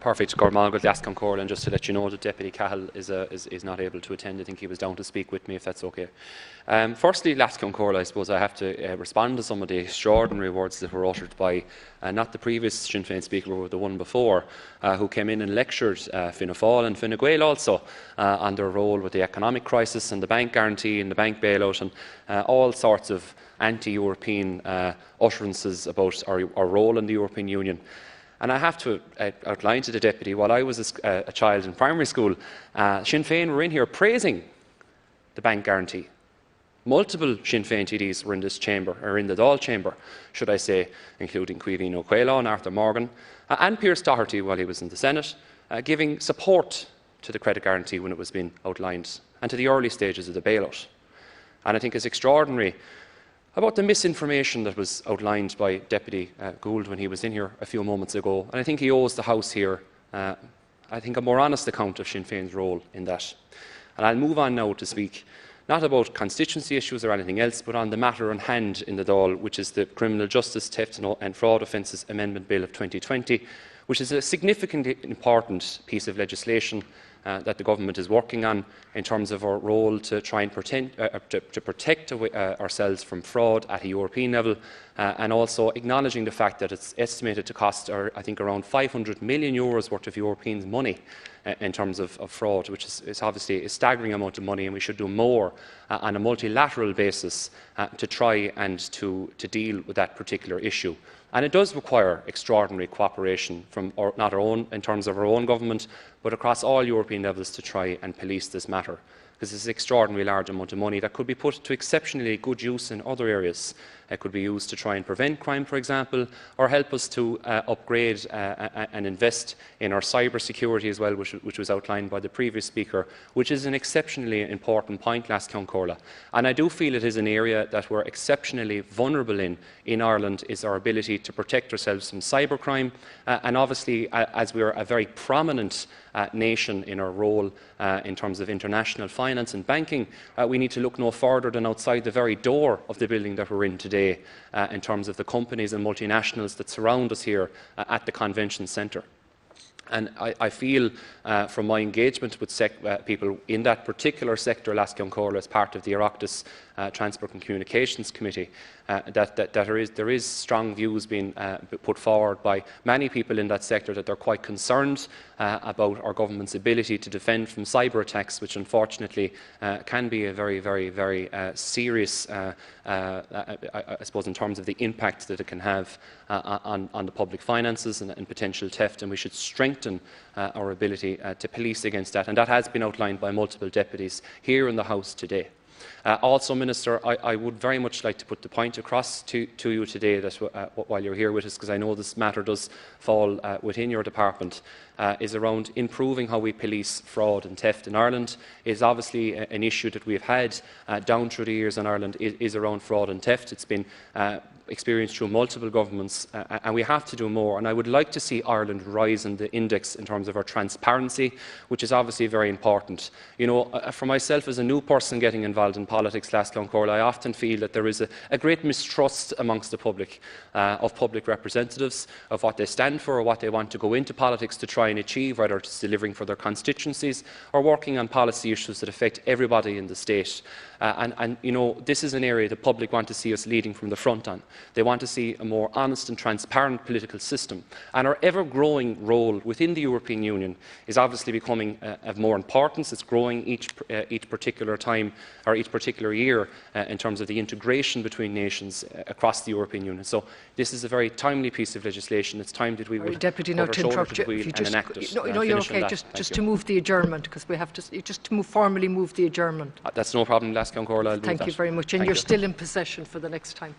Perfect. Gormalgad Lascon Corlin, just to let you know that Deputy Cahill is not able to attend. I think he was down to speak with me, if that's okay. Firstly, Lascon Corlin, I suppose I have to respond to some of the extraordinary words that were uttered by not the previous Sinn Féin speaker, but the one before, who came in and lectured Fianna Fáil and Fine Gael also on their role with the economic crisis and the bank guarantee and the bank bailout and all sorts of anti-European utterances about our role in the European Union. And I have to outline to the Deputy, while I was a child in primary school, Sinn Féin were in here praising the bank guarantee. Multiple Sinn Féin TDs were in this chamber, or in the Dáil chamber, should I say, including Queenie O'Quayle and Arthur Morgan, and Pierce Doherty while he was in the Senate, giving support to the credit guarantee when it was being outlined, and to the early stages of the bailout. And I think it's extraordinary about the misinformation that was outlined by Deputy Gould when he was in here a few moments ago. And I think he owes the House here, I think, a more honest account of Sinn Féin's role in that. And I'll move on now to speak not about constituency issues or anything else, but on the matter on hand in the Dáil, which is the Criminal Justice, Theft and Fraud Offences Amendment Bill of 2020, which is a significantly important piece of legislation that the government is working on in terms of our role to try and protect ourselves from fraud at a European level, and also acknowledging the fact that it's estimated to cost, I think, around €500 million worth of European money in terms of fraud, which is obviously a staggering amount of money, and we should do more on a multilateral basis to try and to deal with that particular issue. And it does require extraordinary cooperation from not our own, in terms of our own government, but across all European levels to try and police this matter, because it's an extraordinarily large amount of money that could be put to exceptionally good use in other areas. It could be used to try and prevent crime, for example, or help us to upgrade and invest in our cyber security as well, which was outlined by the previous speaker, which is an exceptionally important point, Lascon Corla. And I do feel it is an area that we're exceptionally vulnerable in Ireland, is our ability to protect ourselves from cybercrime, and obviously, as we are a very prominent nation in our role in terms of international finance and banking, we need to look no further than outside the very door of the building that we're in today, in terms of the companies and multinationals that surround us here at the Convention Centre. And I feel from my engagement with people in that particular sector, Lascon Corla, as part of the Oireachtas Transport and Communications Committee, that there is strong views being put forward by many people in that sector that they're quite concerned about our government's ability to defend from cyber attacks, which unfortunately can be a very, very, very serious, I suppose, in terms of the impact that it can have on the public finances and potential theft, and we should strengthen our ability to police against that, and that has been outlined by multiple deputies here in the House today. Also, Minister, I would very much like to put the point across to you today that while you're here with us, because I know this matter does fall within your department, is around improving how we police fraud and theft in Ireland. It is obviously an issue that we've had down through the years in Ireland, is around fraud and theft. It's been experienced through multiple governments, and we have to do more. And I would like to see Ireland rise in the index in terms of our transparency, which is obviously very important. You know, for myself as a new person getting involved in politics, Lascon Corla, I often feel that there is a great mistrust amongst the public of public representatives, of what they stand for or what they want to go into politics to try and achieve, whether it's delivering for their constituencies or working on policy issues that affect everybody in the state. And you know, this is an area the public want to see us leading from the front on. They want to see a more honest and transparent political system. And our ever-growing role within the European Union is obviously becoming of more importance. It's growing each particular time, or each particular year, in terms of the integration between nations across the European Union. So this is a very timely piece of legislation. It's time that we would Deputy, now to interrupt you, if you just, no, you're okay. Just to move the adjournment, because we have to just to formally move the adjournment. That's no problem, Lascon Corla. Thank you very much, and you're still in possession for the next time.